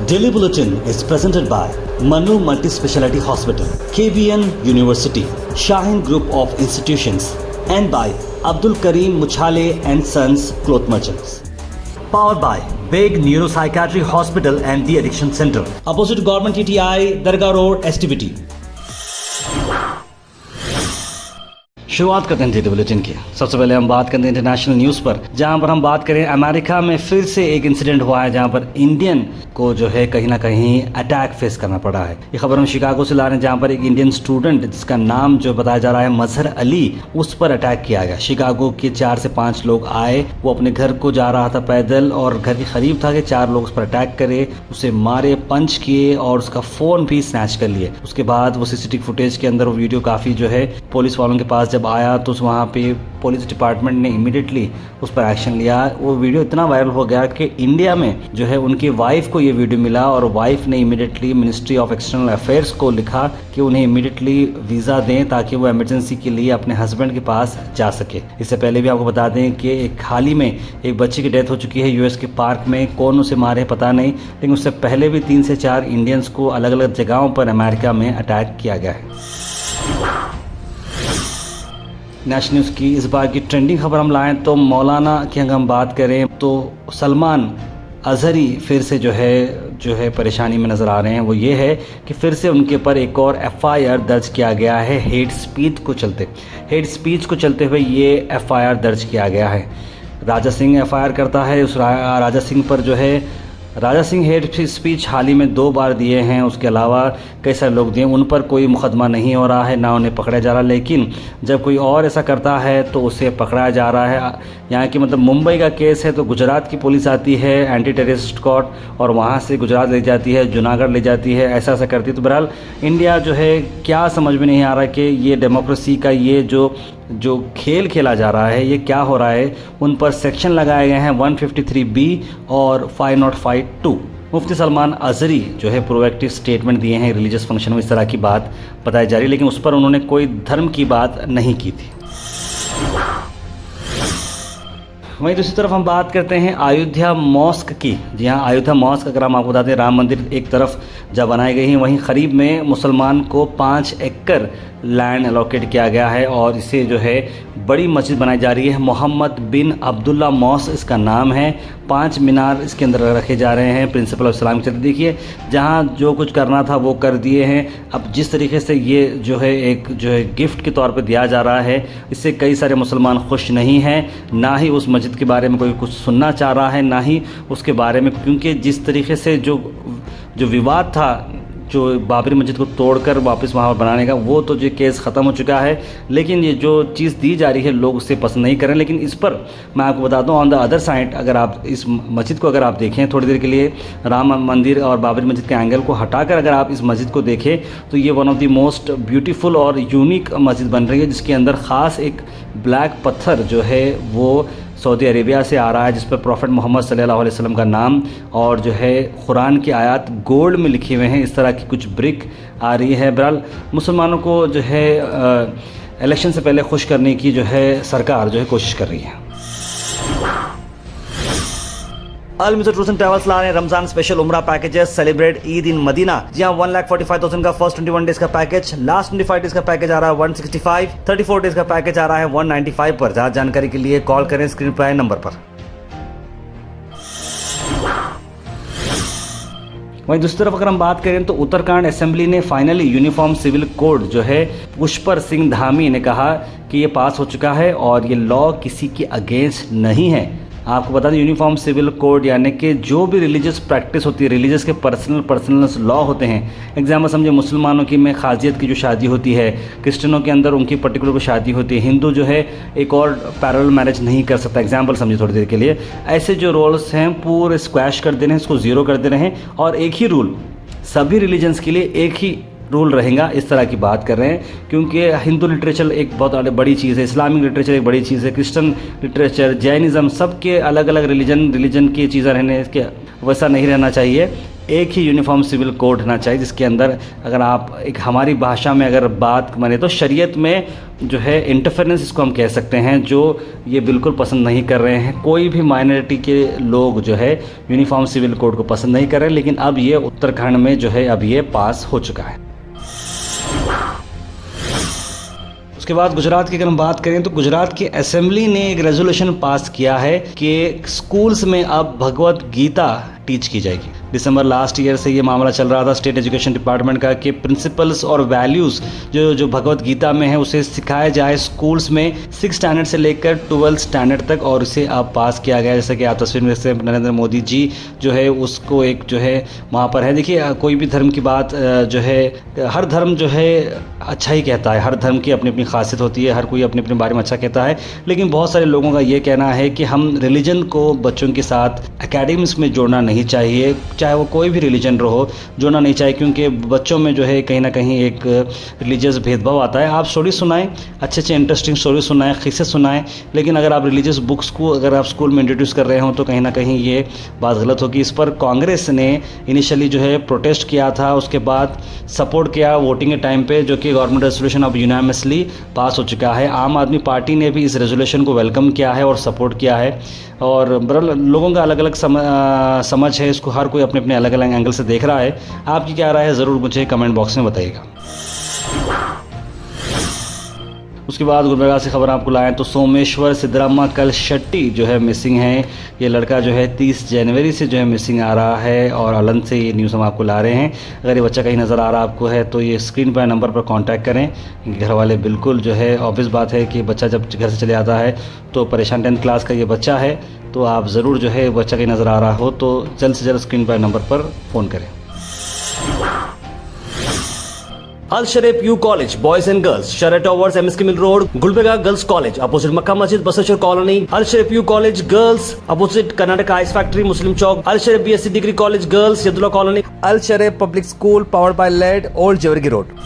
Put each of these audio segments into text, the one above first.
Daily Bulletin is presented by Manu Multi-Speciality Hospital, KBN University, Shaheen Group of Institutions, and by Abdul Karim Muchale and Sons Cloth Merchants. Powered by Big Neuropsychiatry Hospital and The Addiction Center, opposite Government TTI, Dargah Road, STBT. शुरुआत करते हैं daily bulletin की। सबसे पहले हम बात करते हैं इंटरनेशनल न्यूज़ पर, जहां पर हम बात करें अमेरिका में फिर से एक इंसिडेंट हुआ है जहां पर इंडियन को जो है कहीं ना कहीं अटैक फेस करना पड़ा है। ये खबर हम शिकागो से ला रहे हैं, जहां पर एक इंडियन स्टूडेंट जिसका नाम जो बताया जा रहा है मजहर अली, उस पर अटैक किया गया। शिकागो के 4 से 5 लोग आए, वो अपने घर को जा रहा था पैदल और घर के करीब था कि 4 लोग उस पर अटैक करे, उसे मारे, पंच किए और उसका फ़ोन भी स्नैच कर लिए। उसके बाद वो सीसीटीवी फुटेज के अंदर वो वीडियो काफ़ी जो है पुलिस वालों के पास जब आया तो वहाँ पे पुलिस डिपार्टमेंट ने इमीडिएटली उस पर एक्शन लिया। वो वीडियो इतना वायरल हो गया कि इंडिया में जो है उनकी वाइफ को ये वीडियो मिला और वाइफ ने immediately ministry of external affairs को लिखा कि उन्हें इमीडिएटली वीज़ा दें ताकि वो इमरजेंसी के लिए अपने हस्बैंड के पास जा सके। इससे पहले भी आपको बता दें कि एक हाल ही में एक बच्ची की डेथ हो चुकी है यूएस के पार्क में। कौन उसे मारे पता नहीं, लेकिन उससे पहले भी 3 से 4 इंडियंस को अलग अलग जगहों पर अमेरिका में अटैक किया गया है। नेशनल न्यूज़ की इस बार की ट्रेंडिंग खबर हम लाएं तो मौलाना की अगर हम बात करें तो सलमान अजहरी फिर से जो है परेशानी में नज़र आ रहे हैं। वो ये है कि फिर से उनके ऊपर एक और एफआईआर दर्ज किया गया है हेट स्पीच को चलते हुए ये एफआईआर दर्ज किया गया है। राजा सिंह एफआईआर करता है। उस राजा सिंह पर जो है राजा सिंह हेट स्पीच हाल ही में 2 बार दिए हैं, उसके अलावा कई सारे लोग दिए, उन पर कोई मुकदमा नहीं हो रहा है, ना उन्हें पकड़ा जा रहा। लेकिन जब कोई और ऐसा करता है तो उसे पकड़ा जा रहा है। यहाँ की मतलब मुंबई का केस है तो गुजरात की पुलिस आती है, एंटी टेररिस्ट स्क्वाड, और वहाँ से गुजरात ले जाती है, जूनागढ़ ले जाती है, ऐसा करती है। तो बहरहाल इंडिया जो है क्या समझ में नहीं आ रहा कि ये डेमोक्रेसी का ये जो खेल खेला जा रहा है ये क्या हो रहा है। उन पर सेक्शन लगाए गए हैं 153B और 505(2). मुफ्ती सलमान अजहरी जो है प्रोएक्टिव स्टेटमेंट दिए हैं रिलीजियस फंक्शन में, इस तरह की बात बताई जा रही है, लेकिन उस पर उन्होंने कोई धर्म की बात नहीं की थी। वहीं दूसरी तरफ हम बात करते हैं अयोध्या मॉस्क की। जी हाँ, अयोध्या मॉस्क अगर हम आपको बताते हैं, राम मंदिर एक तरफ जब बनाई गई है वहीं करीब में मुसलमान को 5 एकड़ लैंड एलोकेट किया गया है और इसे जो है बड़ी मस्जिद बनाई जा रही है। मोहम्मद बिन अब्दुल्ला मॉस्क इसका नाम है। 5 मीनार इसके अंदर रखे जा रहे हैं प्रिंसिपल ऑफ इस्लाम के। देखिए जहाँ जो कुछ करना था वो कर दिए हैं। अब जिस तरीके से ये जो है गिफ्ट के तौर पे दिया जा रहा है, इससे कई सारे मुसलमान खुश नहीं हैं, ना ही उस मस्जिद के बारे में कोई कुछ सुनना चाह रहा है, ना ही उसके बारे में, क्योंकि जिस तरीके से जो विवाद था जो बाबरी मस्जिद को तोड़कर वापस वहाँ पर बनाने का, वो तो जो केस ख़त्म हो चुका है। लेकिन ये जो चीज़ दी जा रही है लोग उससे पसंद नहीं करें। लेकिन इस पर मैं आपको बता दूँ, ऑन द अदर साइड अगर आप इस मस्जिद को अगर आप देखें थोड़ी देर के लिए, राम मंदिर और बाबरी मस्जिद के एंगल को हटाकर अगर आप इस मस्जिद को देखें तो ये one of the most beautiful और यूनिक मस्जिद बन रही है, जिसके अंदर ख़ास एक ब्लैक पत्थर जो है वो सऊदी अरेबिया से आ रहा है, जिस पर प्रॉफिट मोहम्मद सल्लल्लाहु अलैहि वसल्लम का नाम और जो है कुरान की आयत गोल्ड में लिखे हुए हैं। इस तरह की कुछ ब्रिक आ रही है। बहरहाल मुसलमानों को जो है इलेक्शन से पहले खुश करने की जो है सरकार जो है कोशिश कर रही है। Al Mizar tours and travels ला रहे हैं रमजान स्पेशल उम्रा packages, celebrate Eid in Medina. जी हाँ, 1,45,000 का फर्स्ट 21 डेज का पैकेज, लास्ट 25 डेज का पैकेज आ रहा है 165, 34 डेज का पैकेज आ रहा है 195 पर। ज़्यादा जानकारी के लिए कॉल करें स्क्रीन पर आए नंबर पर। वहीं दूसरी तरफ अगर हम बात करें तो उत्तराखंड असेंबली ने फाइनली यूनिफॉर्म सिविल कोड जो है पुष्पर सिंह धामी ने कहा कि ये पास हो चुका है और ये लॉ किसी के अगेंस्ट नहीं है। आपको बता दें यूनिफॉर्म सिविल कोड यानी कि जो भी रिलीजियस प्रैक्टिस होती है, रिलीजियस के पर्सनल लॉ होते हैं। एग्जाम्पल समझे, मुसलमानों की में खाजियत की जो शादी होती है, क्रिश्चियनों के अंदर उनकी पर्टिकुलर को शादी होती है, हिंदू जो है एक और पैरेलल मैरिज नहीं कर सकता। एग्जाम्पल समझिए थोड़ी देर के लिए, ऐसे जो रूल्स हैं पूरे स्क्वैश कर देने हैं, इसको ज़ीरो कर देने हैं और एक ही रूल सभी रिलीजन्स के लिए एक ही रूल रहेगा, इस तरह की बात कर रहे हैं। क्योंकि हिंदू लिटरेचर एक बहुत बड़ी चीज़ है, इस्लामिक लिटरेचर एक बड़ी चीज़ है, क्रिश्चियन लिटरेचर, जैनिज़्म, सबके अलग अलग रिलीजन की चीज़ें रहने, इसके वैसा नहीं रहना चाहिए। एक ही यूनिफॉर्म सिविल कोड होना चाहिए, जिसके अंदर अगर आप एक हमारी भाषा में अगर बात माने तो शरीयत में जो है इंटरफेरेंस इसको हम कह सकते हैं, जो ये बिल्कुल पसंद नहीं कर रहे हैं। कोई भी माइनॉरिटी के लोग जो है यूनिफॉर्म सिविल कोड को पसंद नहीं कर रहे, लेकिन अब ये उत्तराखंड में जो है अब ये पास हो चुका है। उसके बाद गुजरात की अगर हम बात करें तो गुजरात की असेंबली ने एक रेजोल्यूशन पास किया है कि स्कूल्स में अब भगवत गीता टीच की जाएगी। दिसंबर लास्ट ईयर से ये मामला चल रहा था स्टेट एजुकेशन डिपार्टमेंट का कि प्रिंसिपल्स और वैल्यूज़ जो भगवत गीता में है उसे सिखाया जाए स्कूल्स में 6 स्टैंडर्ड से लेकर 12 स्टैंडर्ड तक, और उसे अब पास किया गया। जैसे कि आप तस्वीर में से नरेंद्र मोदी जी जो है उसको एक जो है वहाँ पर है। देखिए कोई भी धर्म की बात जो है, हर धर्म जो है अच्छा ही कहता है, हर धर्म की अपनी अपनी खासियत होती है, हर कोई अपने अपने बारे में अच्छा कहता है, लेकिन बहुत सारे लोगों का ये कहना है कि हम रिलीजन को बच्चों के साथ एकेडमिक्स में जोड़ना नहीं चाहिए, चाहे वो कोई भी रिलीजन रहो, जोड़ना नहीं चाहिए, क्योंकि बच्चों में जो है कहीं ना कहीं एक रिलीजियस भेदभाव आता है। आप स्टोरी सुनाएं, अच्छे अच्छे इंटरेस्टिंग स्टोरी सुनाएं, किस्से सुनाएं, लेकिन अगर आप रिलीजियस बुक्स को अगर आप स्कूल में इंट्रोड्यूस कर रहे हो तो कहीं ना कहीं ये बात गलत होगी। इस पर कांग्रेस ने इनिशियली जो है प्रोटेस्ट किया था, उसके बाद सपोर्ट किया वोटिंग के टाइम पे, जो कि गवर्नमेंट रेजोल्यूशन अब यूनानिमसली पास हो चुका है। आम आदमी पार्टी ने भी इस रेजोल्यूशन को वेलकम किया है और सपोर्ट किया है, और बहरहाल लोगों का अलग अलग समझ है, इसको हर कोई अपने अपने अलग अलग एंगल से देख रहा है। आपकी क्या राय है ज़रूर मुझे कमेंट बॉक्स में बताइएगा। उसके बाद गुलबर्गा से खबर आपको लाएं तो सोमेश्वर सिद्धरामा कल शेट्टी जो है मिसिंग है। ये लड़का जो है 30 जनवरी से जो है मिसिंग आ रहा है, और अलंग से ये न्यूज़ हम आपको ला रहे हैं। अगर ये बच्चा कहीं नज़र आ रहा आपको है तो ये स्क्रीन पर नंबर पर कांटेक्ट करें। घर वाले बिल्कुल जो है ऑब्वियस बात है कि बच्चा जब घर से चले आता है तो परेशान, 10th क्लास का ये बच्चा है, तो आप ज़रूर जो है बच्चा कहीं नज़र आ रहा हो तो जल्द से जल्द स्क्रीन पर नंबर पर फ़ोन करें। Al Sharif U college boys and girls, शरट towers, MSK mill road, Gulbarga girls college opposite Makka Masjid, Basaveshwar colony. Al Sharif U college girls opposite Karnataka ice factory, Muslim Chowk. Al Sharif BSc degree college girls, Yadulla colony. Al Sharif public school powered by लेड, old Jewargi road.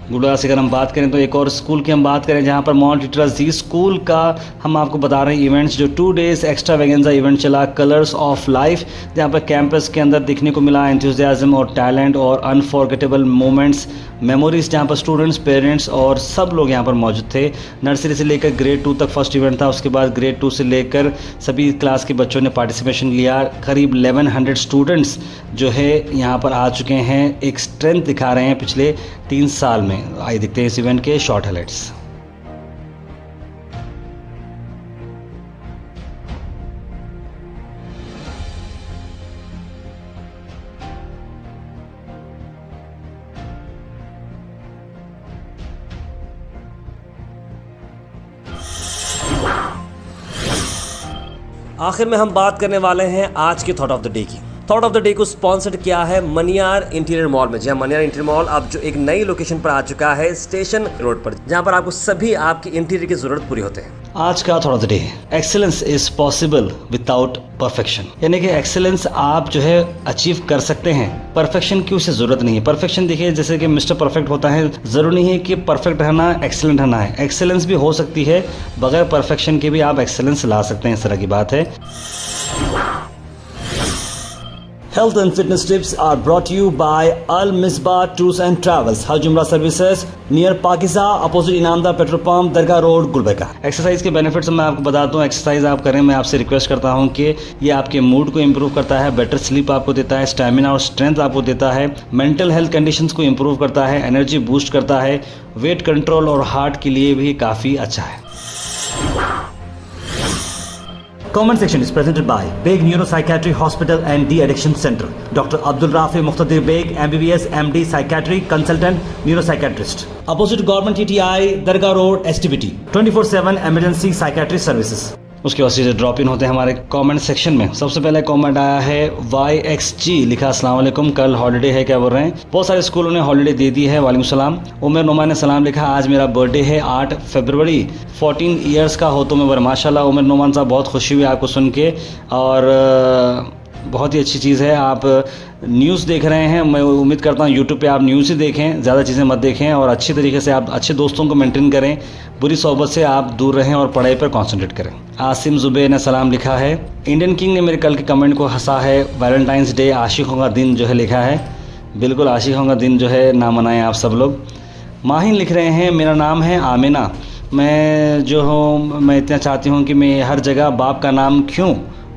Gulbarga से अगर हम बात करें तो एक और स्कूल की हम बात करें जहां पर माउंट इटराजी स्कूल का हम आपको बता रहे हैं इवेंट्स, जो 2 डेज एक्स्ट्रा वेगेंजा इवेंट चला, कलर्स ऑफ लाइफ, जहां पर कैंपस के अंदर दिखने को मिला एंथुसियाज्म और टैलेंट और अनफॉरगेटेबल मोमेंट्स, मेमोरीज, जहां पर स्टूडेंट्स, पेरेंट्स और सब लोग यहां पर मौजूद थे। नर्सरी से लेकर ग्रेड 2 तक फर्स्ट इवेंट था, उसके बाद ग्रेड 2 से लेकर सभी क्लास के बच्चों ने पार्टिसिपेशन लिया। करीब 1100 स्टूडेंट्स जो है यहाँ पर आ चुके हैं, एक स्ट्रेंथ दिखा रहे हैं पिछले 3 साल में। आइए देखते हैं इस इवेंट के शॉर्ट हाइलाइट्स। आखिर में हम बात करने वाले हैं आज के थॉट ऑफ द डे की। थॉट ऑफ द डे को स्पॉन्सर्ड किया है मनियार इंटीरियर मॉल में। जहां मनियार इंटीरियर मॉल अब जो एक नई लोकेशन पर आ चुका है स्टेशन रोड पर, जहां पर आपको सभी आपकी इंटीरियर की जरूरत पूरी होते हैं। आज का thought of the day, excellence is possible without perfection, यानी कि एक्सेलेंस आप जो है अचीव कर सकते हैं, परफेक्शन की उसे जरूरत नहीं है। परफेक्शन देखिए जैसे कि मिस्टर परफेक्ट होता है, जरूरी नहीं है कि परफेक्ट रहना एक्सेलेंट रहना है। एक्सेलेंस भी हो सकती है, बगैर परफेक्शन के भी आप एक्सेलेंस ला सकते हैं, इस तरह की बात है। Health and fitness tips are brought to you by Al Misbah Tours and Travels, Hajj Umrah Services, near Pakiza, opposite Inamdar petrol pump, Dargah road, Gulbarga. Exercise के बेनिफिट्स मैं आपको बताता हूँ। एक्सरसाइज आप करें, मैं आपसे रिक्वेस्ट करता हूँ कि ये आपके मूड को इंप्रूव करता है, बेटर स्लीप आपको देता है, स्टैमिना और स्ट्रेंथ आपको देता है, मेंटल हेल्थ कंडीशंस को इंप्रूव करता है, एनर्जी बूस्ट करता है, वेट कंट्रोल और हार्ट के लिए भी काफ़ी अच्छा है। Comment section is presented by Beg Neuropsychiatry Hospital and De-Addiction Center. Dr. Abdul Rafi Muqtadir Beg, MBBS, MD, Psychiatry, Consultant, Neuropsychiatrist. Opposite Government TTI, Dargah Road, STBT. 24/7 Emergency Psychiatry Services. उसके बाद सीधे drop in होते हैं हमारे comment section में। सबसे पहले comment आया है YXG, लिखा अस्सलाम वालेकुम, कल हॉलीडे है, क्या बोल रहे हैं? बहुत सारे स्कूलों ने हॉलीडे दे दी है, वालेकुम सलाम। उमर नुमा ने सलाम लिखा, आज मेरा बर्थडे है 8 फरवरी, 14 ईयर्स का हो तो मैं माशाल्लाह। उमर नुमान साहब बहुत खुशी हुई आपको सुन के, और बहुत ही अच्छी चीज़ है। आप न्यूज़ देख रहे हैं, मैं उम्मीद करता हूँ यूट्यूब पे आप न्यूज़ ही देखें, ज़्यादा चीज़ें मत देखें और अच्छी तरीके से आप अच्छे दोस्तों को मेंटेन करें, बुरी सोहबत से आप दूर रहें और पढ़ाई पर कंसंट्रेट करें। आसिम जुबैर ने सलाम लिखा है। इंडियन किंग ने मेरे कल के कमेंट को हंसा है। वैलेंटाइंस डे, आशिकों का दिन जो है लिखा है। बिल्कुल आशिकों का दिन जो है ना मनाएं आप सब लोग। माहिन लिख रहे हैं, मेरा नाम है आमिना, मैं जो हूँ मैं इतना चाहती हूँ कि मैं हर जगह बाप का नाम क्यों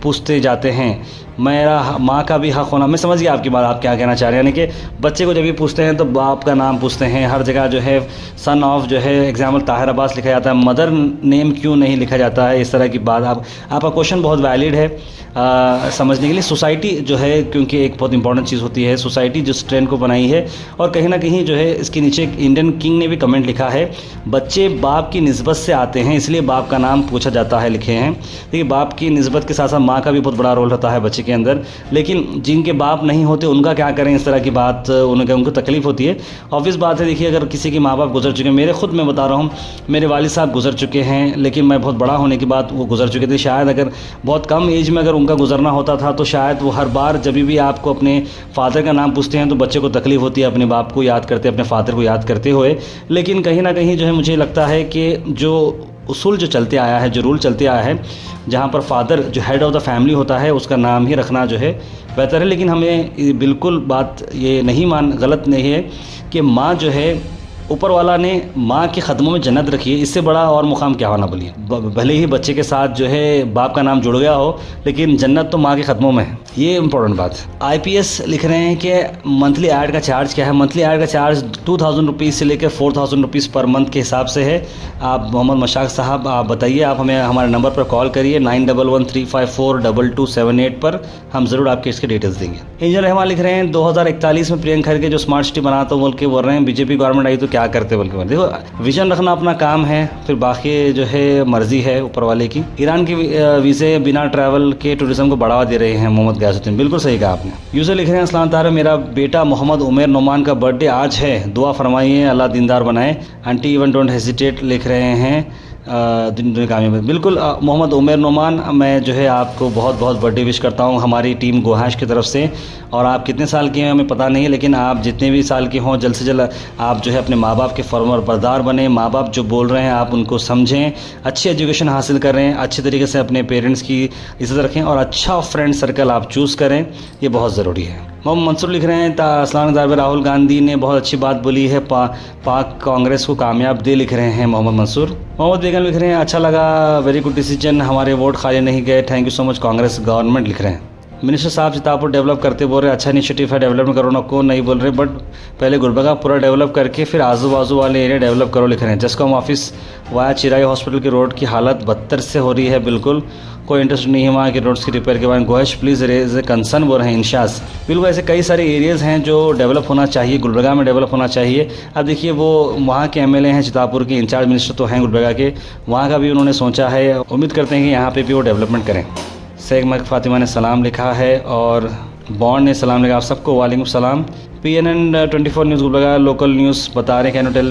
पूछते जाते हैं, मेरा माँ का भी हक़ होना। मैं समझ गया आपकी बात, आप क्या कहना चाह रहे हैं। यानी कि बच्चे को जब भी पूछते हैं तो बाप का नाम पूछते हैं, हर जगह जो है सन ऑफ जो है एग्जाम्पल ताहिर अब्बास लिखा जाता है, मदर नेम क्यों नहीं लिखा जाता है, इस तरह की बात। आपका क्वेश्चन बहुत वैलिड है समझने के लिए। सोसाइटी जो है, क्योंकि एक बहुत इंपॉर्टेंट चीज़ होती है, सोसाइटी जिस ट्रेंड को बनाई है, और कहीं ना कहीं जो है इसके नीचे एक इंडियन किंग ने भी कमेंट लिखा है, बच्चे बाप की निस्बत से आते हैं इसलिए बाप का नाम पूछा जाता है, लिखे हैं। देखिए बाप की निस्बत के साथ साथ माँ का भी बहुत बड़ा रोल होता है बच्चे के अंदर, लेकिन जिनके बाप नहीं होते उनका क्या करें, इस तरह की बात उनको तकलीफ़ होती है। ऑब्वियस बात है, देखिए अगर किसी के माँ बाप गुजर चुके हैं, मेरे खुद मैं बता रहा हूँ, मेरे वालिद साहब गुजर चुके हैं, लेकिन मैं बहुत बड़ा होने के बाद वो गुजर चुके थे। शायद अगर बहुत कम एज में अगर उनका गुजरना होता था तो शायद वो हर बार जब भी आपको अपने फादर का नाम पूछते हैं तो बच्चे को तकलीफ़ होती है, अपने बाप को याद करते, अपने फादर को याद करते हुए। लेकिन कहीं ना कहीं जो है मुझे लगता है कि जो उसूल जो चलते आया है, जो रूल चलते आया है, जहाँ पर फादर जो हेड ऑफ़ द फैमिली होता है उसका नाम ही रखना जो है बेहतर है। लेकिन हमें बिल्कुल बात ये नहीं गलत नहीं है कि माँ जो है, ऊपर वाला ने माँ के ख़दमों में जन्नत रखी है, इससे बड़ा और मुकाम क्या होना बोलिए। भले ही बच्चे के साथ जो है बाप का नाम जुड़ गया हो, लेकिन जन्नत तो माँ के ख़दमों में है, ये इंपॉर्टेंट बात है। आईपीएस लिख रहे हैं कि मंथली ऐड का चार्ज क्या है। मंथली ऐड का चार्ज 2000 रुपीज़ से लेकर 4000 रुपीज़ पर मंथ के हिसाब से है। आप मोहम्मद मशाक साहब आप बताइए, आप हमें हमारे नंबर पर कॉल करिए 9113542278 पर, हम ज़रूर आपके इसके डिटेल्स देंगे। इंजन रहमान लिख रहे हैं 2041 में प्रियंका खरगे जो स्मार्ट सिटी बनाता बोल के बोल रहे हैं, बीजेपी गवर्नमेंट आई तो क्या करते बोल के। देखो विजन रखना अपना काम है, फिर बाकी जो है मर्जी है ऊपर वाले की। ईरान के वीज़े बिना ट्रैवल के टूरिज्म को बढ़ावा दे रहे हैं मोहम्मद गयासुद्दीन, बिल्कुल सही कहा आपने। यूज़र लिख रहे हैं, अस्सलाम तारा, मेरा बेटा मोहम्मद उमेर नोमान का बर्थडे आज है, दुआ फरमाइए अल्लाह दीनदार बनाए। आंटी इवन डोंट हेजिटेट लिख रहे हैं दिन कामयाब। बिल्कुल मोहम्मद उमेर नोमान, मैं जो है आपको बहुत बहुत बर्थडे विश करता हूँ हमारी टीम गोहाश की तरफ से। और आप कितने साल के हैं हमें पता नहीं है, लेकिन आप जितने भी साल के हों जल्द से जल्द आप जो है अपने माँ बाप के फरमाबरदार बने। माँ बाप जो बोल रहे हैं आप उनको समझें, अच्छी एजुकेशन हासिल करें, अच्छे तरीके से अपने पेरेंट्स की इज्जत रखें और अच्छा फ्रेंड सर्कल आप चूज़ करें, ये बहुत ज़रूरी है। मोहम्मद मंसूर लिख रहे हैं, अस्सलाम वालेकुम, राहुल गांधी ने बहुत अच्छी बात बोली है, पाक कांग्रेस को कामयाब दे, लिख रहे हैं मोहम्मद मंसूर। मोहम्मद बेगम लिख रहे हैं, अच्छा लगा, वेरी गुड डिसीजन, हमारे वोट खाली नहीं गए, thank you so much Congress government, लिख रहे हैं। मिनिस्टर साहब चितापुर डेवलप करते बोल रहे हैं, अच्छा इनिशिएटिव है, डेवलपमेंट करो ना को नहीं बोल रहे, बट पहले गुलबर्गा पूरा डेवलप करके फिर आजू बाजू वाले एरिया डेवलप करो, लिख रहे हैं। जसकॉम ऑफिस वाया चिराई हॉस्पिटल की रोड की हालत बदतर से हो रही है, बिल्कुल कोई इंटरेस्ट नहीं है वहाँ के रोड्स की रिपेयर के बारे में। गोहश प्लीज़ रेज ए कंसर्न बोल रहे हैं इंशास। बिल्कुल ऐसे कई सारे एरियाज़ हैं जो डेवलप होना चाहिए, गुलबर्गा में डेवलप होना चाहिए। अब देखिए वो वहाँ के एमएलए हैं, चितापुर के इंचार्ज मिनिस्टर तो हैं गुलबर्गा के, वहाँ का भी उन्होंने सोचा है, उम्मीद करते हैं कि यहाँ पे भी वो डेवलपमेंट करें। शेख मलिक फातिमा ने सलाम लिखा है और बॉन्ड ने सलाम लिखा, आप सबको वालेकुम सलाम। PNN 24 news Gulbarga local news बता रहे हैं, can you tell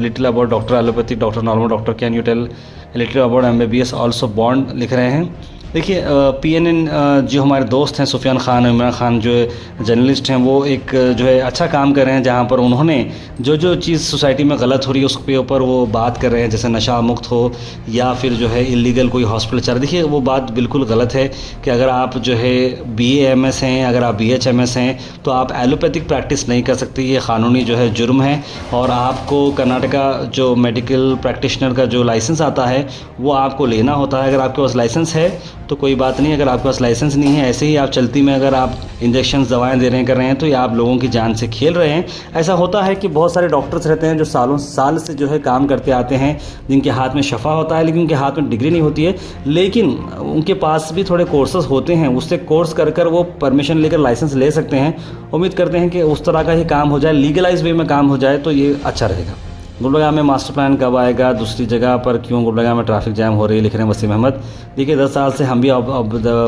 little about doctor allopathic, doctor normal doctor, can you tell little about MBBS also, bond लिख रहे हैं। देखिए PNN जो हमारे दोस्त हैं सुफियान खान, इमरान खान जो जर्नलिस्ट हैं, वो एक जो है अच्छा काम कर रहे हैं, जहाँ पर उन्होंने जो चीज़ सोसाइटी में गलत हो रही है उसके ऊपर वो बात कर रहे हैं, जैसे नशा मुक्त हो या फिर जो है इलीगल कोई हॉस्पिटल चल रहा है। देखिए वो बात बिल्कुल गलत है कि अगर आप जो है BA-MS हैं, अगर आप BH-MS हैं तो आप एलोपैथिक प्रैक्टिस नहीं कर सकते, ये क़ानूनी जो है जुर्म है। और आपको कर्नाटका जो मेडिकल प्रैक्टिशनर का जो लाइसेंस आता है वो आपको लेना होता है। अगर आपके पास लाइसेंस है तो कोई बात नहीं, अगर आपके पास लाइसेंस नहीं है, ऐसे ही आप चलती में अगर आप इंजेक्शन दवाएं दे रहे हैं कर रहे हैं तो ये आप लोगों की जान से खेल रहे हैं। ऐसा होता है कि बहुत सारे डॉक्टर्स रहते हैं जो साल से जो है काम करते आते हैं, जिनके हाथ में शफा होता है लेकिन उनके हाथ में डिग्री नहीं होती है, लेकिन उनके पास भी थोड़े कोर्सेज होते हैं, उससे कोर्स कर वो परमिशन लेकर लाइसेंस ले सकते हैं। उम्मीद करते हैं कि उस तरह का ही काम हो जाए, लीगलाइज वे में काम हो जाए तो ये अच्छा रहेगा। गुलबर्गा में मास्टर प्लान कब आएगा, दूसरी जगह पर क्यों गुलबर्गा में ट्रैफिक जैम हो रही है, लिख रहे हैं वसीम अहमद। देखिए 10 साल से हम भी अब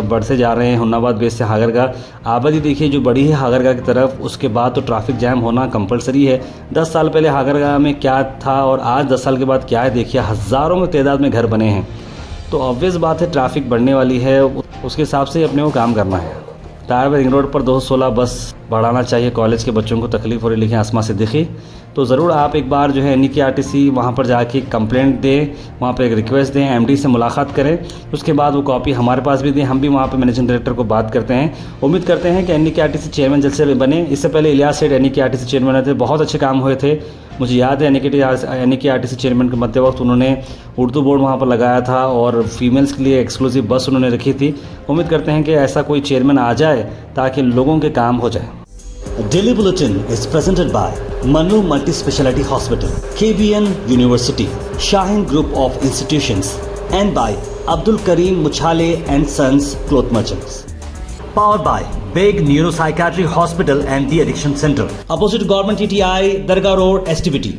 बढ़ते जा रहे हैं, हुन्नाबाद बेस से हागरगा आबादी देखिए जो बड़ी है हागरगा की तरफ, उसके बाद तो ट्रैफिक जैम होना कंपलसरी है। 10 साल पहले हागरगा में क्या था और आज 10 साल के बाद क्या है, देखिए हज़ारों में तादाद में घर बने हैं। तो ऑब्वियस बात है ट्रैफिक बढ़ने वाली है, उसके हिसाब से अपने को काम करना है। टायर में रिंग रोड पर 216 बस बढ़ाना चाहिए, कॉलेज के बच्चों को तकलीफ हो रही लिखें आसमा सिद्दीकी। तो ज़रूर आप एक बार जो है NEKRTC वहाँ पर जाके कंप्लेंट दें, वहाँ पर एक रिक्वेस्ट दें, MD से मुलाकात करें, उसके बाद वो कॉपी हमारे पास भी दें, हम भी वहाँ पर मैनेजिंग डायरेक्टर को बात करते हैं। उम्मीद करते हैं कि NEKRTC चेयरमैन जल्द से बने। इससे पहले इलियास सेठ NEKRTC चेयरमैन रहे थे, बहुत अच्छे काम हुए थे। मुझे याद है NEKRTC चेयरमैन के मध्य वक्त उन्होंने उर्दू बोर्ड वहाँ पर लगाया था और फीमेल्स के लिए एक्सक्लूसिव बस उन्होंने रखी थी। उम्मीद करते हैं कि ऐसा कोई चेयरमैन आ जाए ताकि लोगों के काम हो जाए। Daily Bulletin is presented by Manu Multi-Speciality Hospital, KBN University, Shaheen Group of Institutions, and by Abdul Karim Muchale and Sons Cloth Merchants. Powered by Big Neuropsychiatry Hospital and The Addiction Center, opposite Government TTI, Dargah Road, STBT.